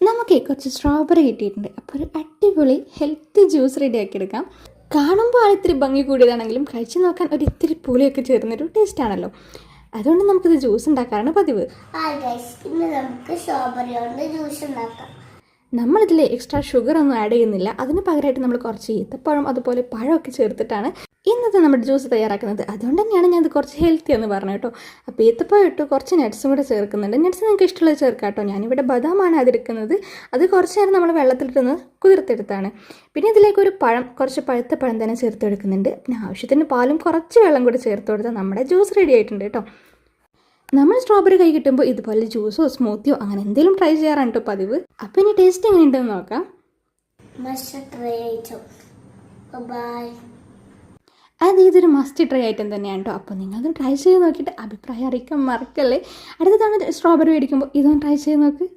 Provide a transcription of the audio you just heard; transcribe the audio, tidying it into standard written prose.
നമുക്ക് കുറച്ച് സ്ട്രോബെറി കിട്ടിയിട്ടുണ്ട്. അപ്പോൾ ഒരു അടിപൊളി ഹെൽത്തി ജ്യൂസ് റെഡിയാക്കി എടുക്കാം. കാണുമ്പോൾ ഇത്തിരി ഭംഗി കൂടിയതാണെങ്കിലും കഴിച്ച് നോക്കാൻ ഒരു ഇത്തിരി പുളിയൊക്കെ ചേർന്നൊരു ടേസ്റ്റാണല്ലോ. അതുകൊണ്ട് നമുക്കിത് ജ്യൂസ് ഉണ്ടാക്കാറാണ് പതിവ്. ഇന്ന് നമുക്ക് സ്ട്രോബെറി കൊണ്ട് ജ്യൂസ് ഉണ്ടാക്കാം. നമ്മളിതിൽ എക്സ്ട്രാ ഷുഗർ ഒന്നും ആഡ് ചെയ്യുന്നില്ല. അതിന് പകരമായിട്ട് നമ്മൾ കുറച്ച് ഈത്തപ്പഴം അതുപോലെ പഴമൊക്കെ ചേർത്തിട്ടാണ് ഇന്നത്തെ നമ്മുടെ ജ്യൂസ് തയ്യാറാക്കുന്നത്. അതുകൊണ്ട് തന്നെയാണ് ഞാനത് കുറച്ച് ഹെൽത്തി എന്ന് പറഞ്ഞു കേട്ടോ. അപ്പോൾ ഈത്തപ്പഴം ഇട്ട് കുറച്ച് നട്ട്സും കൂടെ ചേർക്കുന്നുണ്ട്. നട്ട്സ് നിങ്ങൾക്ക് ഇഷ്ടമുള്ളത് ചേർക്കാം കേട്ടോ. ഞാനിവിടെ ബദാമാണ് അതിരിക്കുന്നത്. അത് കുറച്ച് നേരം നമ്മൾ വെള്ളത്തിലിട്ടൊന്ന് കുതിർത്തെടുത്താണ്. പിന്നെ ഇതിലേക്ക് ഒരു പഴം, കുറച്ച് പഴുത്ത പഴം തന്നെ ചേർത്തെടുക്കുന്നുണ്ട്. പിന്നെ ആവശ്യത്തിന് പാലും കുറച്ച് വെള്ളം കൂടി ചേർത്ത് കൊടുത്താൽ നമ്മുടെ ജ്യൂസ് റെഡി ആയിട്ടുണ്ട് കേട്ടോ. നമ്മൾ സ്ട്രോബെറി കൈ കിട്ടുമ്പോൾ ഇതുപോലെ ജ്യൂസോ സ്മൂത്തിയോ അങ്ങനെ എന്തെങ്കിലും ട്രൈ ചെയ്യാറാണ് കേട്ടോ പതിവ്. അപ്പോൾ ഇനി ടേസ്റ്റ് എങ്ങനെയുണ്ടെന്ന് നോക്കാം. ഇതൊരു മസ്റ്റ് ട്രൈ ഐറ്റം തന്നെയാണ് കേട്ടോ. അപ്പോൾ നിങ്ങളത് ട്രൈ ചെയ്ത് നോക്കിയിട്ട് അഭിപ്രായം അറിയിക്കാൻ മറക്കല്ലേ. അടുത്ത തവണ സ്ട്രോബെറി മേടിക്കുമ്പോൾ ഇതൊന്ന് ട്രൈ ചെയ്ത് നോക്ക്.